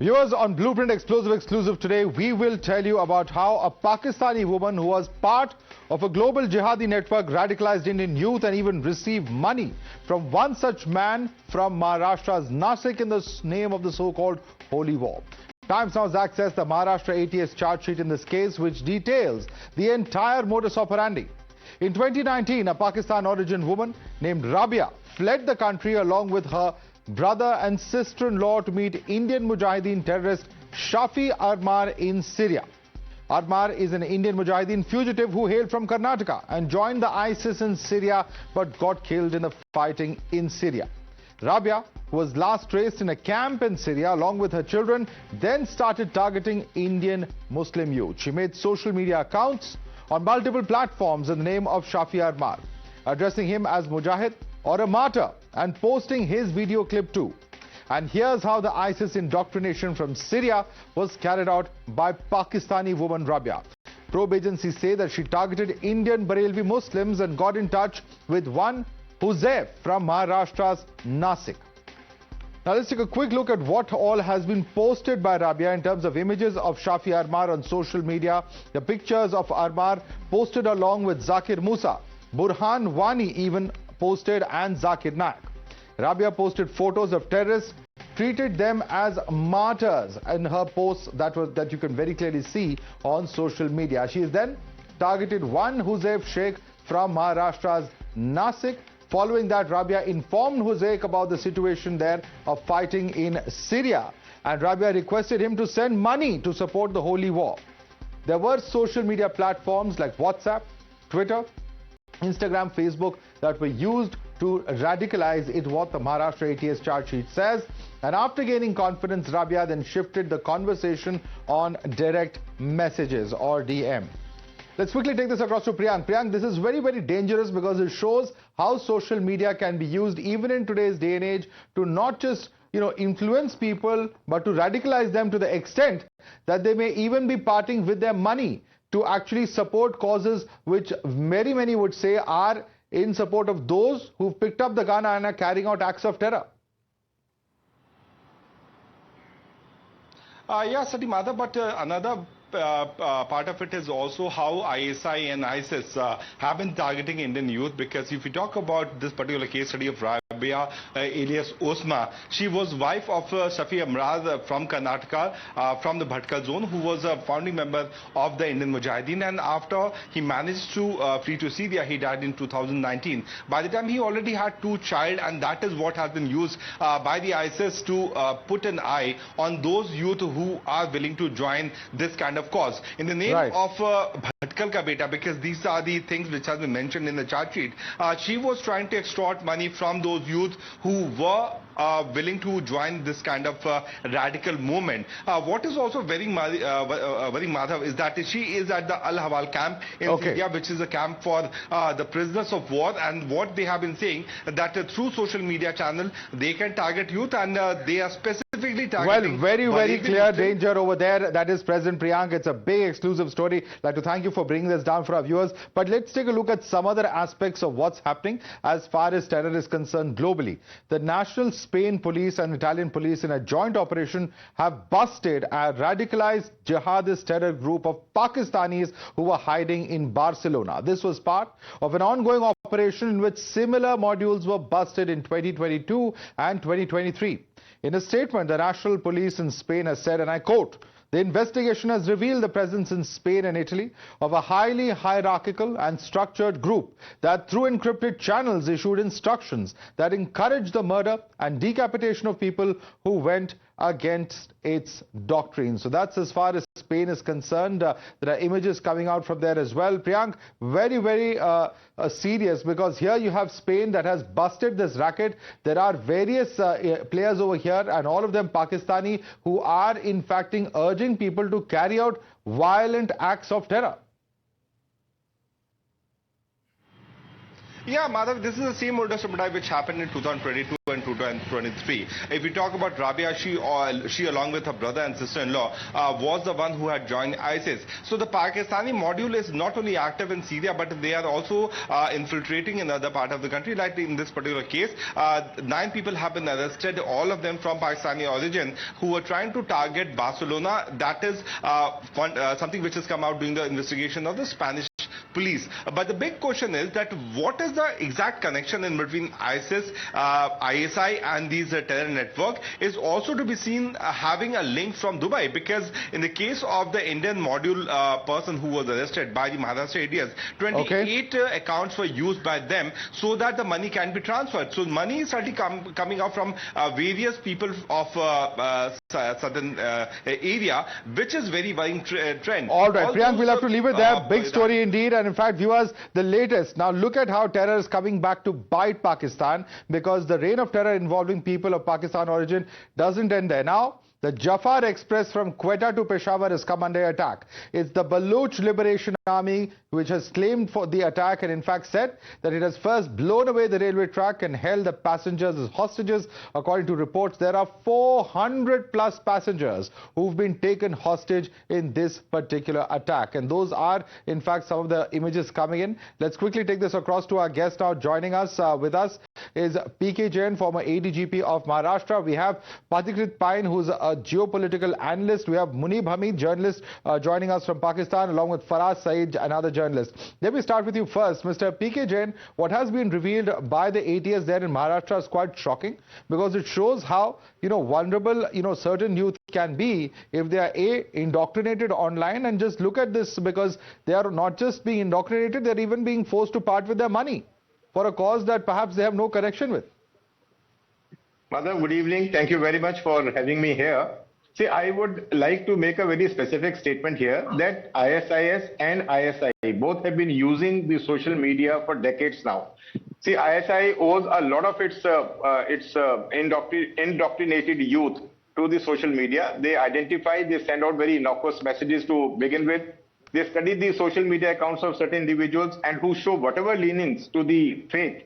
Viewers, on Blueprint Exclusive today, we will tell you about how a Pakistani woman who was part of a global jihadi network radicalized Indian youth and even received money from one such man from Maharashtra's Nasik in the name of the so-called Holy War. Times Now has accessed the Maharashtra ATS charge sheet in this case, which details the entire modus operandi. In 2019, a Pakistan-origin woman named Rabia fled the country along with her brother and sister-in-law to meet Indian Mujahideen terrorist Shafi Armar in Syria. Armar is an Indian Mujahideen fugitive who hailed from Karnataka and joined the ISIS in Syria but got killed in the fighting in Syria. Rabia was last traced in a camp in Syria along with her children, then started targeting Indian Muslim youth. She made social media accounts on multiple platforms in the name of Shafi Armar, addressing him as Mujahid or a martyr and posting his video clip too. And here's how the ISIS indoctrination from Syria was carried out by Pakistani woman Rabia. Probe agencies say that she targeted Indian Barelvi Muslims and got in touch with one Huzaif from Maharashtra's Nasik. Now let's take a quick look at what all has been posted by Rabia in terms of images of Shafi Armar on social media. The pictures of Armar posted along with Zakir Musa, Burhan Wani even posted, and Zakir Naik. Rabia posted photos of terrorists, treated them as martyrs in her posts that you can very clearly see on social media. She is then targeted one Huzaif Sheikh from Maharashtra's Nasik. Following that, Rabia informed Huzaif about the situation there of fighting in Syria, and Rabia requested him to send money to support the holy war. There were social media platforms like WhatsApp, Twitter, Instagram, Facebook that were used to radicalize it, what the Maharashtra ATS charge sheet says. And after gaining confidence, Rabia then shifted the conversation on direct messages or DM. Let's quickly take this across to Priyank. Priyank, this is very, very dangerous because it shows how social media can be used even in today's day and age to not just influence people, but to radicalize them to the extent that they may even be parting with their money to actually support causes which many would say are in support of those who've picked up the gun and are carrying out acts of terror. Yes, Madhav, but another part of it is also how ISI and ISIS have been targeting Indian youth, because if you talk about this particular case study of Rabia alias Osma, she was wife of Shafi Armar from Karnataka, from the Bhatkal zone, who was a founding member of the Indian Mujahideen, and after he managed to flee to Syria, he died in 2019. By the time he already had two children, and that is what has been used by the ISIS to put an eye on those youth who are willing to join this kind of cause in the name of Bhatkal ka beta, because these are the things which have been mentioned in the charge sheet. She was trying to extort money from those youth who were willing to join this kind of radical movement. What is also very Madhav is that she is at the Al-Hawal camp in Syria, which is a camp for the prisoners of war, and what they have been saying that through social media channel they can target youth, and they are specifically targeting. Well, very clear danger over there that is present, Priyank. It's a big exclusive story. I'd like to thank you for bringing this down for our viewers. But let's take a look at some other aspects of what's happening as far as terror is concerned globally. The national Spain police and Italian police in a joint operation have busted a radicalized jihadist terror group of Pakistanis who were hiding in Barcelona. This was part of an ongoing operation in which similar modules were busted in 2022 and 2023. In a statement, the national police in Spain has said, and I quote, "The investigation has revealed the presence in Spain and Italy of a highly hierarchical and structured group that through encrypted channels issued instructions that encouraged the murder and decapitation of people who went against its doctrine." So that's as far as Spain is concerned. There are images coming out from there as well. Priyank, very serious, because here you have Spain that has busted this racket. There are various players over here, and all of them Pakistani, who are in fact urging people to carry out violent acts of terror. Yeah, Madhav, this is the same modus operandi which happened in 2022 and 2023. If we talk about Rabia, she along with her brother and sister-in-law was the one who had joined ISIS. So the Pakistani module is not only active in Syria, but they are also infiltrating in other part of the country. Like in this particular case, 9 people have been arrested, all of them from Pakistani origin, who were trying to target Barcelona. That is something which has come out during the investigation of the Spanish police. But the big question is that what is the exact connection in between ISIS, ISI and these terror network is also to be seen having a link from Dubai, because in the case of the Indian module person who was arrested by the Maharashtra ADS, 28 accounts were used by them so that the money can be transferred. So money is certainly coming out from various people of southern area, which is very worrying trend. All right, Priyank, we'll have to leave it there. Big story indeed. And in fact, viewers, the latest. Now look at how terror is coming back to bite Pakistan, because the reign of terror involving people of Pakistan origin doesn't end there. Now, the Jaffar Express from Quetta to Peshawar has come under attack. It's the Baloch Liberation Army which has claimed for the attack and in fact said that it has first blown away the railway track and held the passengers as hostages. According to reports, there are 400 plus passengers who've been taken hostage in this particular attack. And those are in fact some of the images coming in. Let's quickly take this across to our guest now. Joining us with us is PK Jain, former ADGP of Maharashtra. We have Pathikrit Pain, who's a geopolitical analyst. We have Munib Hamid, journalist, joining us from Pakistan, along with Faraz Saeed, another journalist. Let me start with you first. Mr. PK Jain, what has been revealed by the ATS there in Maharashtra is quite shocking, because it shows how, vulnerable, certain youth can be if they are indoctrinated online. And just look at this, because they are not just being indoctrinated, they're even being forced to part with their money for a cause that perhaps they have no connection with. Madhav, good evening. Thank you very much for having me here. See, I would like to make a very specific statement here that ISIS and ISI both have been using the social media for decades now. See, ISI owes a lot of its indoctrinated youth to the social media. They identify, they send out very innocuous messages to begin with. They study the social media accounts of certain individuals and who show whatever leanings to the faith.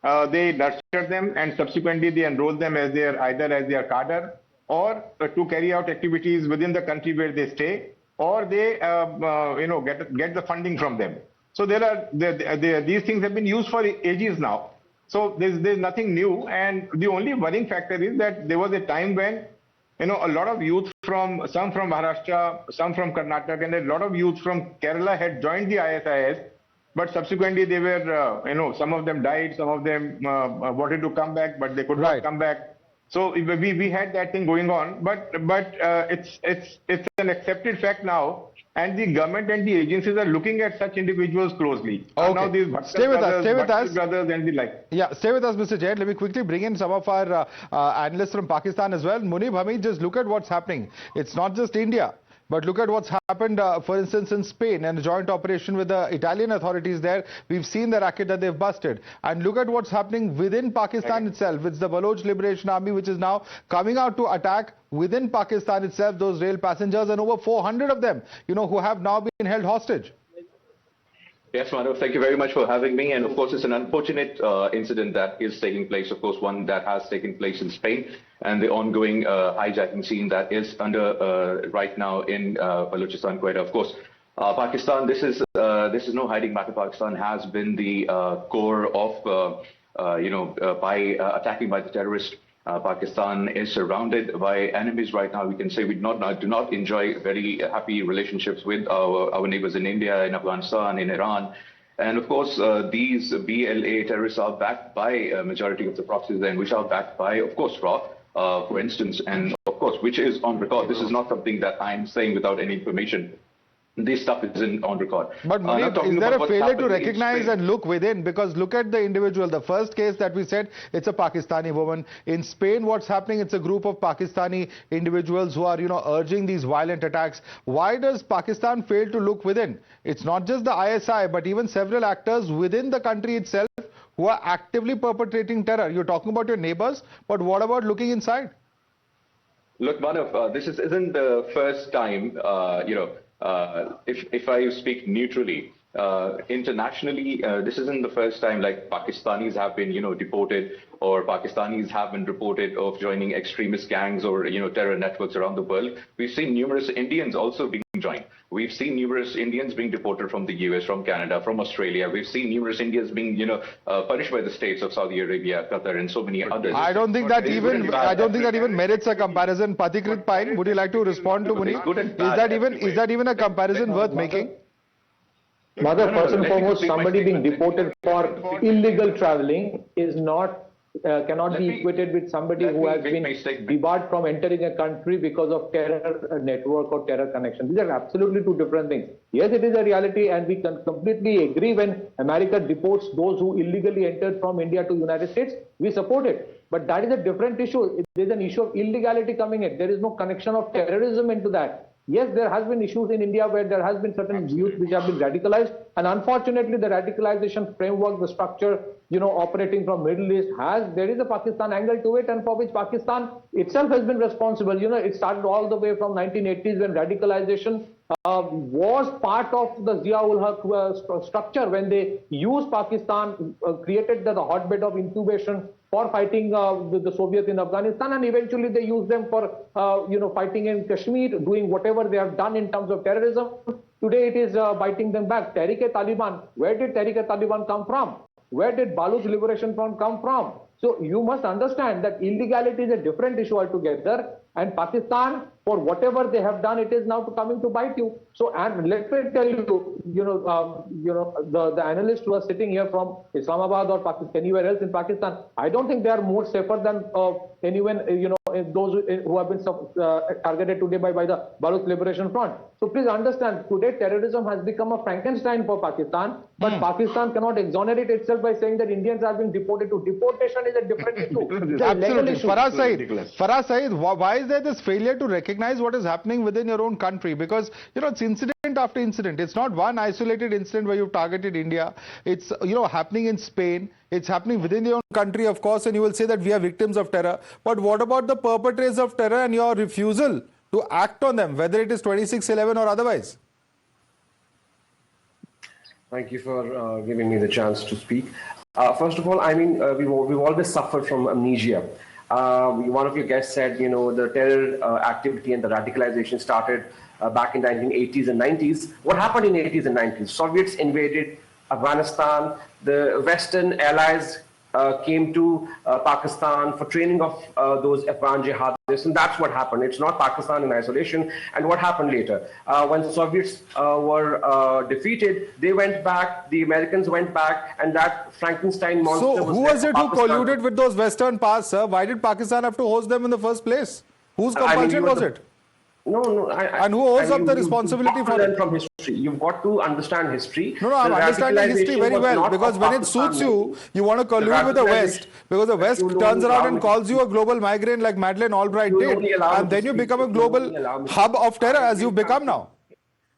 They nurture them and subsequently they enroll them as either as their cadre or to carry out activities within the country where they stay, or they get the funding from them. So these things have been used for ages now. So there's nothing new, and the only worrying factor is that there was a time when a lot of youth some from Maharashtra, some from Karnataka, and a lot of youth from Kerala had joined the ISIS. But subsequently, they were, some of them died, some of them wanted to come back, but they could not come back. So we had that thing going on, but it's an accepted fact now, and the government and the agencies are looking at such individuals closely. Okay. Now these stay with us. Brothers and the like. Yeah, stay with us, Mr. Jain. Let me quickly bring in some of our analysts from Pakistan as well. Munib Hamid, just look at what's happening. It's not just India. But look at what's happened, for instance, in Spain and a joint operation with the Italian authorities there. We've seen the racket that they've busted. And look at what's happening within Pakistan itself. It's the Baloch Liberation Army which is now coming out to attack within Pakistan itself those rail passengers, and over 400 of them, who have now been held hostage. Yes, Madhav, thank you very much for having me. And of course, it's an unfortunate incident that is taking place, of course, one that has taken place in Spain, and the ongoing hijacking scene that is under right now in Balochistan, Quetta. Of course, Pakistan, this is no hiding matter. Pakistan has been the core of, by attacking by the terrorists. Pakistan is surrounded by enemies right now. We can say we do not enjoy very happy relationships with our neighbors in India, in Afghanistan, in Iran. And of course, these BLA terrorists are backed by a majority of the proxies, and which are backed by, of course, RAW, for instance, and of course, which is on record. This is not something that I'm saying without any information. This stuff isn't on record. But is there a failure to recognize and look within? Because look at the individual. The first case that we said, it's a Pakistani woman. In Spain, what's happening? It's a group of Pakistani individuals who are, urging these violent attacks. Why does Pakistan fail to look within? It's not just the ISI, but even several actors within the country itself who are actively perpetrating terror. You're talking about your neighbors, but what about looking inside? Look, Manav, this isn't the first time, if I speak neutrally, internationally, this isn't the first time like Pakistanis have been, deported, or Pakistanis have been reported of joining extremist gangs or, terror networks around the world. We've seen numerous Indians also being joined. We've seen numerous Indians being deported from the US, from Canada, from Australia. We've seen numerous Indians being, punished by the states of Saudi Arabia, Qatar, and so many others. I don't think that even merits a comparison. Pathikrit Pine, would you like to respond to Munir? Is that even a comparison worth making? Mother, first and foremost, somebody being deported for illegal traveling is not cannot be equated with somebody who has been debarred from entering a country because of terror network or terror connection. These are absolutely two different things. Yes, it is a reality, and we can completely agree when America deports those who illegally entered from India to United States. We support it. But that is a different issue. There is an issue of illegality coming in. There is no connection of terrorism into that. Yes, there has been issues in India where there has been certain youth which have been radicalized, and unfortunately the radicalization framework, the structure, operating from Middle East there is a Pakistan angle to it, and for which Pakistan itself has been responsible. It started all the way from 1980s when radicalization was part of the Zia-ul-Haq structure, when they used Pakistan, created the hotbed of incubation for fighting the Soviets in Afghanistan, and eventually they used them for fighting in Kashmir, doing whatever they have done in terms of terrorism. Today it is biting them back. Tehreek-e-Taliban, where did Tehreek-e-Taliban come from? Where did Baluch Liberation Front come from? So you must understand that illegality is a different issue altogether, and Pakistan, for whatever they have done, it is now coming to bite you. So, and let me tell you, the analysts who are sitting here from Islamabad or Pakistan, anywhere else in Pakistan, I don't think they are more safer than anyone, those who have been targeted today by the Baluch Liberation Front. So please understand, today terrorism has become a Frankenstein for Pakistan, but Pakistan cannot exonerate itself by saying that Indians are being deported. Deportation is a different issue. Absolutely. Faraz Saeed, why is there this failure to recognize what is happening within your own country? Because, it's incident after incident. It's not one isolated incident where you've targeted India. It's, happening in Spain. It's happening within your own country, of course, and you will say that we are victims of terror. But what about the perpetrators of terror and your refusal to act on them, whether it is 26/11 or otherwise? Thank you for giving me the chance to speak. First of all, we've always suffered from amnesia. One of your guests said, the terror activity and the radicalization started back in the 1980s and 90s. What happened in the 80s and 90s? Soviets invaded Afghanistan. The Western allies came to Pakistan for training of those Afghan jihadists, and that's what happened. It's not Pakistan in isolation. And what happened later? When the Soviets were defeated, they went back, the Americans went back, and that Frankenstein monster So who was it who colluded with those Western powers, sir? Why did Pakistan have to host them in the first place? Whose compulsion was it? No. And who owes up the responsibility for it? From history. You've got to understand history. No, I'm understanding history very well, because when it suits you, you want to collude with the West, because the West turns around and calls you a global migrant like Madeleine Albright did, and then you become a global hub of terror as you've become now.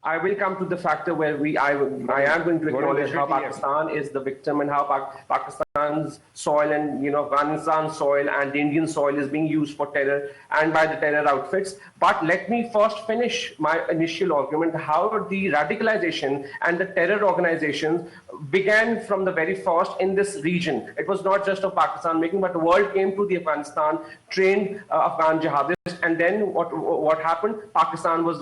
I will come to the factor where I am going to acknowledge how Pakistan is the victim, and how Pakistan's soil and Afghanistan's soil and the Indian soil is being used for terror and by the terror outfits. But let me first finish my initial argument how the radicalization and the terror organizations began from the very first in this region. It was not just of Pakistan making, but the world came to the Afghanistan, trained Afghan jihadists, and then what happened? Pakistan was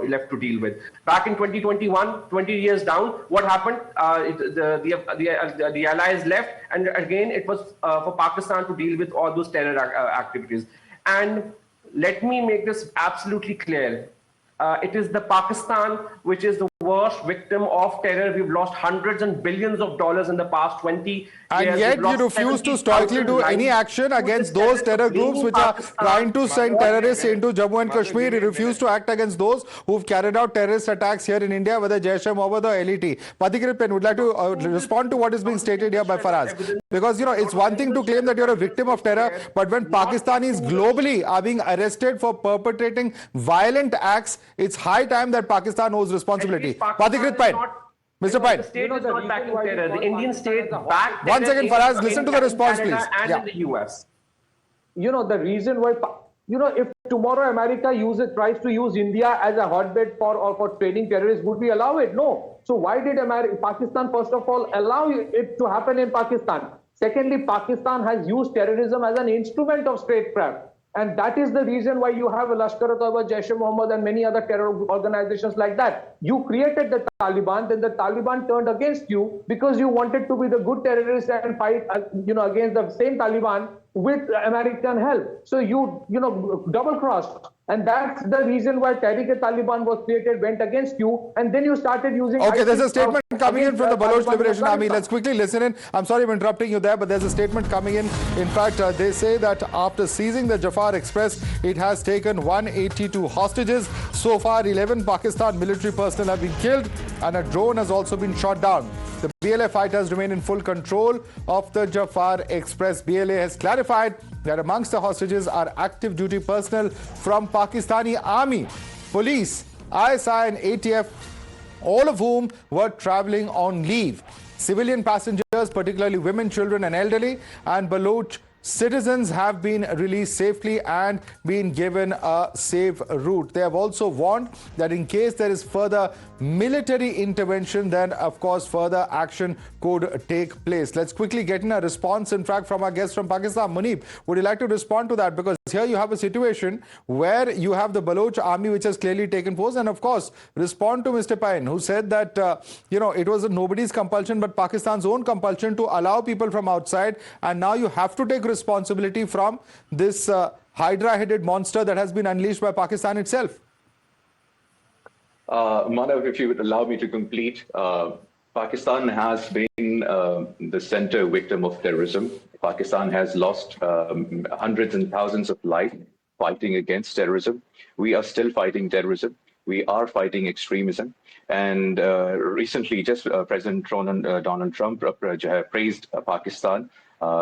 left to deal with. Back in 2021, 20 years down, what happened? The allies left, and again it was for Pakistan to deal with all those terror activities. And let me make this absolutely clear. It is the Pakistan which is the worst victim of terror. We've lost hundreds and billions of dollars in the past 20 years. And yet you refuse to stoically do any action against those terror groups which are trying to send terrorists into Jammu and Kashmir. You refuse to act against those who've carried out terrorist attacks here in India, whether Jaish-e-Mohammed or LET. Pathikrit Pen would like to respond to what is being stated here by Faraz. Because, it's one thing to claim that you're a victim of terror, but when Pakistanis globally are being arrested for perpetrating violent acts, it's high time that Pakistan owes responsibility. Pathikrit Pen. Mr. Pine. The state is not backing terror. The Indian state backed terror. One second, Faraz, listen to the response, please. And in the US. The reason why, if tomorrow America tries to use India as a hotbed for training terrorists, would we allow it? No. So why did Pakistan, first of all, allow it to happen in Pakistan? Secondly, Pakistan has used terrorism as an instrument of statecraft. And that is the reason why you have Lashkar-e-Taiba, Jaish-e-Mohammed and many other terror organizations like that. You created the Taliban, then the Taliban turned against you because you wanted to be the good terrorists and fight against the same Taliban with American help. So you double-crossed. And that's the reason why Tehrik-e-Taliban was created, went against you, and then you started using... Okay, there's a statement coming in from the Baloch Liberation Army. Let's quickly listen in. I'm sorry I'm interrupting you there, but there's a statement coming in. In fact, they say that after seizing the Jaffar Express, it has taken 182 hostages. So far, 11 Pakistan military personnel have been killed, and a drone has also been shot down. The BLA fighters remain in full control of the Jaffar Express. BLA has clarified that amongst the hostages are active duty personnel from Pakistani Army, police, ISI and ATF, all of whom were travelling on leave. Civilian passengers, particularly women, children and elderly, and Baloch citizens have been released safely and been given a safe route. They have also warned that in case there is further military intervention, then of course further action could take place. Let's quickly get in a response, in fact, from our guest from Pakistan. Munib, would you like to respond to that? Because here you have a situation where you have the Baloch army which has clearly taken force, and of course respond to Mr. Payne, who said that it was nobody's compulsion but Pakistan's own compulsion to allow people from outside, and now you have to take responsibility from this hydra-headed monster that has been unleashed by Pakistan itself. Manav, if you would allow me to complete, Pakistan has been the center victim of terrorism. Pakistan has lost hundreds and thousands of lives fighting against terrorism. We are still fighting terrorism. We are fighting extremism. And recently, just President Donald Trump praised Pakistan.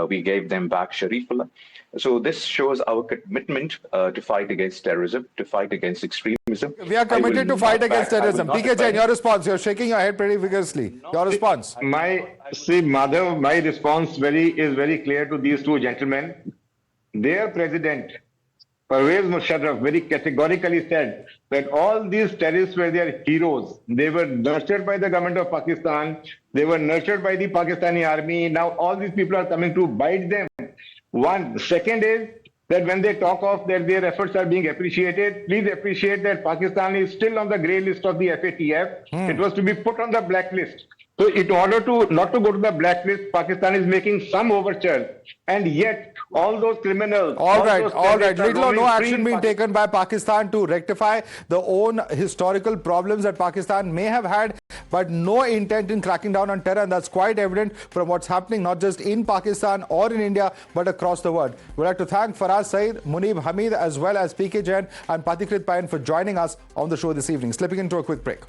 We gave them back Sharifullah. So this shows our commitment to fight against terrorism, to fight against extremism. We are committed to fight against terrorism. PK Jain, your response. You're shaking your head pretty vigorously. Your response. Madhav, my response is very clear to these two gentlemen. Their president, Pervez Musharraf, very categorically said that all these terrorists were their heroes. They were nurtured by the government of Pakistan. They were nurtured by the Pakistani army. Now all these people are coming to bite them. One. Second is that when they talk of that their efforts are being appreciated, please appreciate that Pakistan is still on the grey list of the FATF. It was to be put on the blacklist. So in order to not to go to the blacklist, Pakistan is making some overture, and yet all those criminals... All right. Little or no action being taken by Pakistan to rectify the own historical problems that Pakistan may have had, but no intent in cracking down on terror, and that's quite evident from what's happening not just in Pakistan or in India, but across the world. We'd like to thank Faraz Saeed, Munib Hamid, as well as PK Jain and Pathikrit Payne for joining us on the show this evening. Slipping into a quick break.